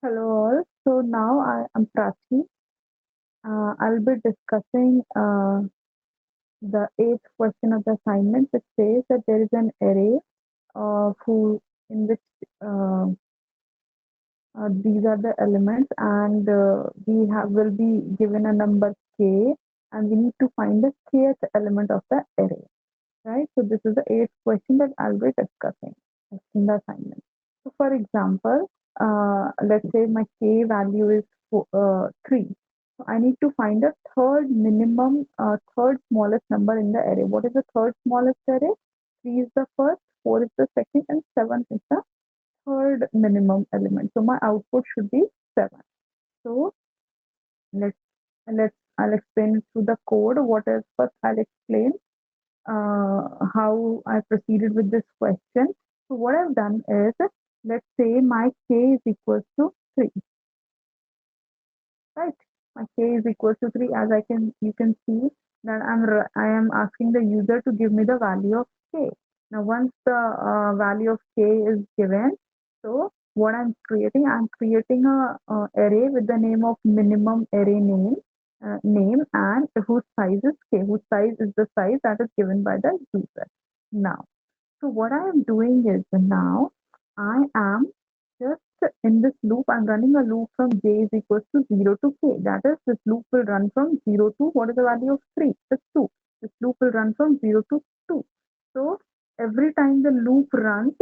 Hello all. So now I am Prachi. I'll be discussing the eighth question of the assignment, which says that there is an array of who in which uh, these are the elements, and we have will be given a number k, and we need to find the kth element of the array. Right. So this is the eighth question that I'll be discussing in the assignment. So for example, let's say my k value is 3. So I need to find the third smallest number in the array. What is the third smallest array? 3 is the first, 4 is the second, and 7 is the third minimum element. So my output should be 7. So let's I'll explain through the code. What is first? I'll explain how I proceeded with this question. So what I've done is, let's say my k is equals to 3, right? My k is equals to 3. As you can see that I am asking the user to give me the value of k. Now once the value of k is given, so what I'm creating a array with the name of minimum array name and whose size is k, whose size is the size that is given by the user. Now, so what I am doing is now I am just in this loop, I'm running a loop from j is equals to 0 to k. That is, this loop will run from 0 to what is the value of 3? It's 2. This loop will run from 0 to 2. So every time the loop runs,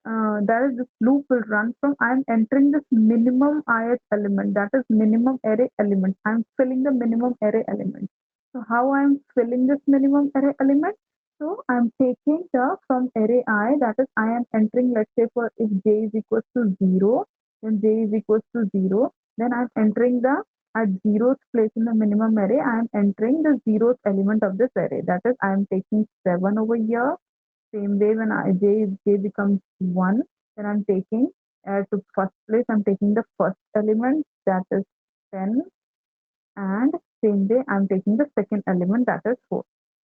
that is, this loop will run from I'm entering this minimum ith element, that is minimum array element. I'm filling the minimum array element. So how I'm filling this minimum array element? So I'm taking the from array I, that is I am entering, let's say for if j is equals to 0, then j is equals to 0, then I'm entering the at zeroth place in the minimum array, I am entering the zeroth element of this array. That is I am taking 7 over here. Same way when j becomes 1, then I'm taking to first place, I'm taking the first element, that is 10, and same way I'm taking the second element, that is 4.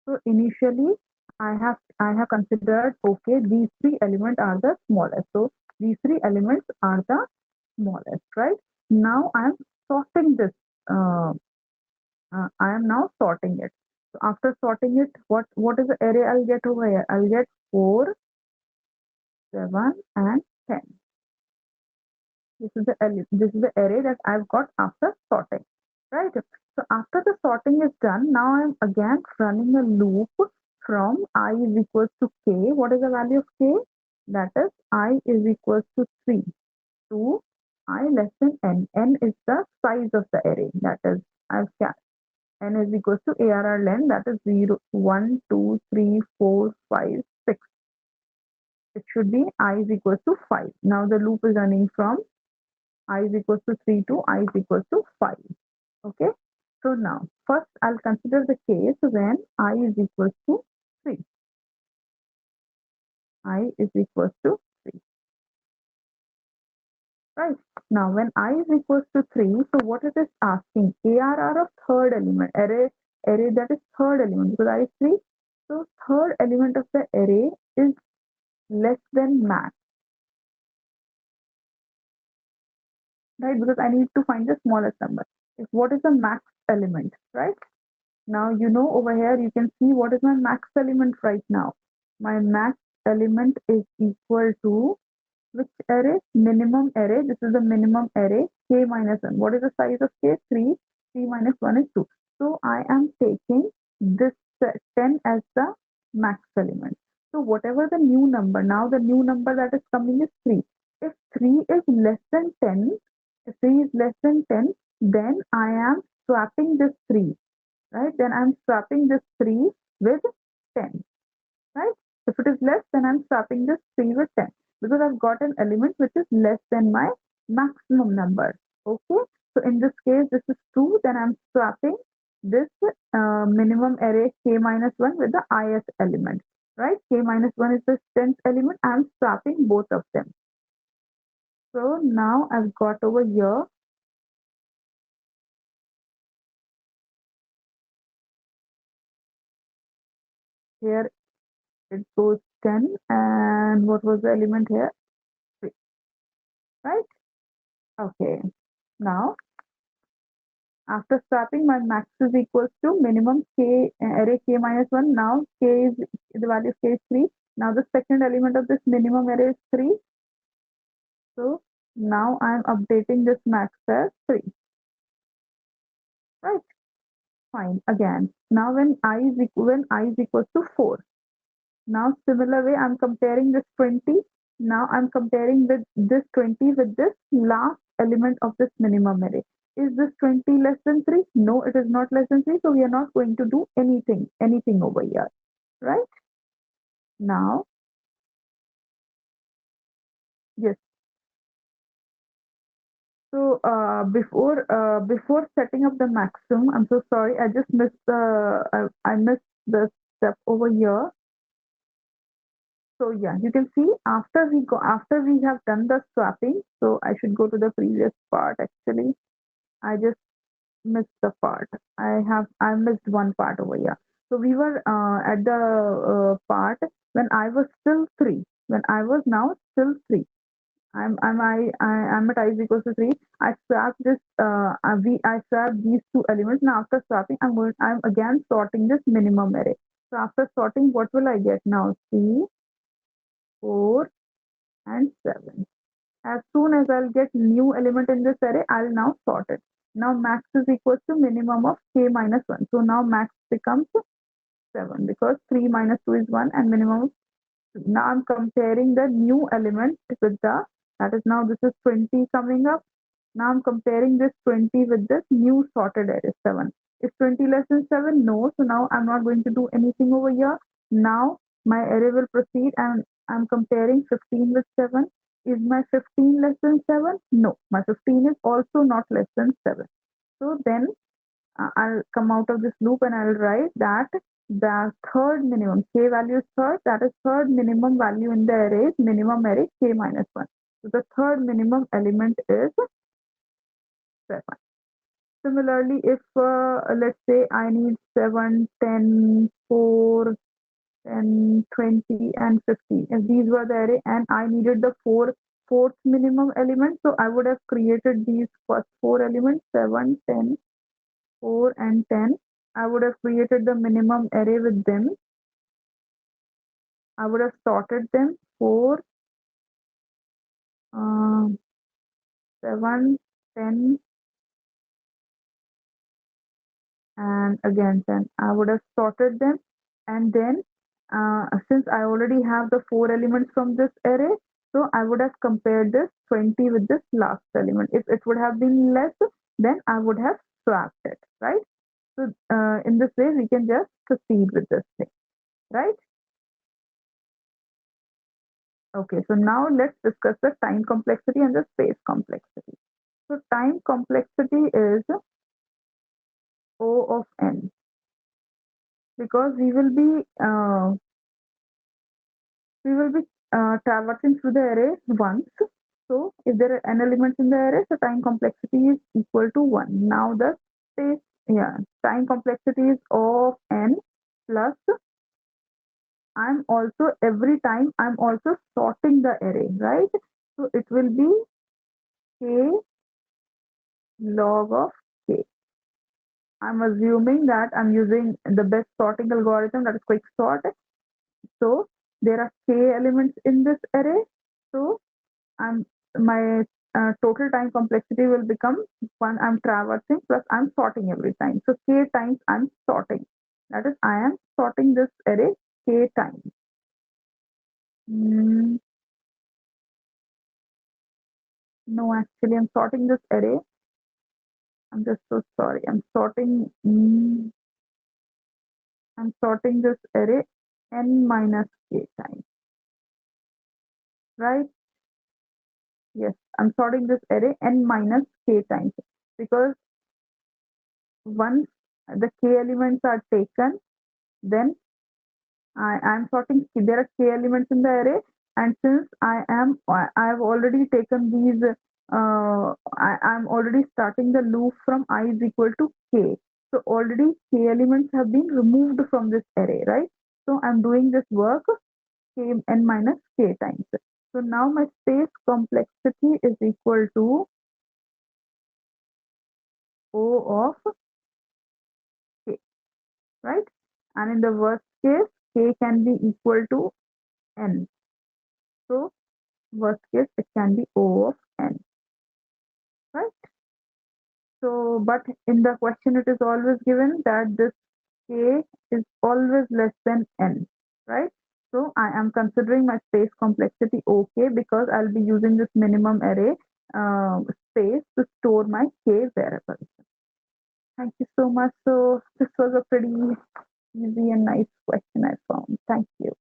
So initially I have considered, okay, these three elements are the smallest. So these three elements are the smallest, right? Now I am sorting this. Uh, I am now sorting it. So after sorting it, what is the array I'll get over here? I'll get 4, 7, and 10. This is the array that I've got after sorting, right? So after the sorting is done, now I'm again running a loop from I is equals to k. What is the value of k? That is I is equals to 3 to I less than n. N is the size of the array. That is I've got n is equals to arr len. That is 0, 1, 2, 3, 4, 5, 6. It should be I is equals to 5. Now the loop is running from I is equals to 3 to I is equals to 5. Okay. So now, first I'll consider the case when I is equals to 3. I is equals to 3. Right. Now, when I is equals to 3, so what it is asking? ARR of third element, array that is third element, because I is 3. So third element of the array is less than max, right? Because I need to find the smallest number. If what is the max element, right? Now, over here, you can see what is my max element right now. My max element is equal to which array? Minimum array. This is the minimum array, k minus 1. What is the size of k? 3. 3 minus 1 is 2. So I am taking this 10 as the max element. So whatever the new number, now the new number that is coming is 3. If 3 is less than 10, if 3 is less than 10, then I am swapping this 3, right? Then I'm swapping this 3 with 10, right? If it is less, then I'm swapping this 3 with 10 because I've got an element which is less than my maximum number. Okay, so in this case, this is 2, then I'm swapping this minimum array k minus 1 with the ith element, right? K minus 1 is the 10th element. I'm swapping both of them. So now I've got over here it goes 10, and what was the element here? 3, right? Okay, now after swapping, my max is equals to minimum k array k minus 1. Now k is the value of k is 3. Now the second element of this minimum array is 3. So now I am updating this max as 3. Right? Fine. Again. Now when I is equals to 4. Now similar way I'm comparing this 20. Now I'm comparing with this 20 with this last element of this minimum array. Is this 20 less than 3? No, it is not less than 3. So we are not going to do anything over here. Right? Now, yes. So before setting up the maximum, I'm so sorry. I just missed I missed the step over here. So yeah, you can see after we have done the swapping. So I should go to the previous part actually. I just missed the part. I missed one part over here. So we were at the part when I was still 3. When I was now still 3. I'm at I is equals to 3. I swap this I swap these two elements. Now after swapping, I'm again sorting this minimum array. So after sorting, what will I get now? 3, 4, and 7. As soon as I'll get new element in this array, I'll now sort it. Now max is equals to minimum of k minus 1. So now max becomes 7 because 3 minus 2 is 1 and minimum. Now I'm comparing the new element with that is now this is 20 coming up. Now I'm comparing this 20 with this new sorted array 7. Is 20 less than 7? No. So now I'm not going to do anything over here. Now my array will proceed and I'm comparing 15 with 7. Is my 15 less than 7? No. My 15 is also not less than 7. So then I'll come out of this loop and I'll write that the third minimum, k value is third, that is third minimum value in the array is minimum array k minus 1. So the third minimum element is 7. Similarly, if let's say I need 7, 10, 4, 10, 20, and 15. If these were the array and I needed the fourth minimum element, so I would have created these first 4 elements 7, 10, 4, and 10. I would have created the minimum array with them. I would have sorted them 4, 7, 10, and again 10. I would have sorted them, and then since I already have the 4 elements from this array, so I would have compared this 20 with this last element. If it would have been less, then I would have swapped it, right? So in this way, we can just proceed with this thing, right? Okay, so now let's discuss the time complexity and the space complexity. So time complexity is O of n because we will be traversing through the array once. So if there are n elements in the array, so time complexity is equal to 1. Now the space, yeah, time complexity is O of n plus I'm also every time I'm also sorting the array, right? So it will be k log of k. I'm assuming that I'm using the best sorting algorithm, that is quick sort. So there are k elements in this array. So my total time complexity will become 1 I'm traversing plus I'm sorting every time. So k times I'm sorting. That is I am sorting this array k times. Mm, no, actually I'm sorting this array. I'm just so sorry. I'm sorting this array n minus k times, right? Yes, I'm sorting this array n minus k times because once the k elements are taken, then I'm sorting. There are k elements in the array, and since I've already taken these. I'm already starting the loop from I is equal to k. So already k elements have been removed from this array, right? So I'm doing this work k n minus k times. So now my space complexity is equal to O of k, right? And in the worst case, k can be equal to n. So worst case, it can be O of n, right? So, but in the question, it is always given that this k is always less than n, right? So I am considering my space complexity OK because I'll be using this minimum array space to store my k variables. Thank you so much. So this was a pretty easy and nice question I found. Thank you.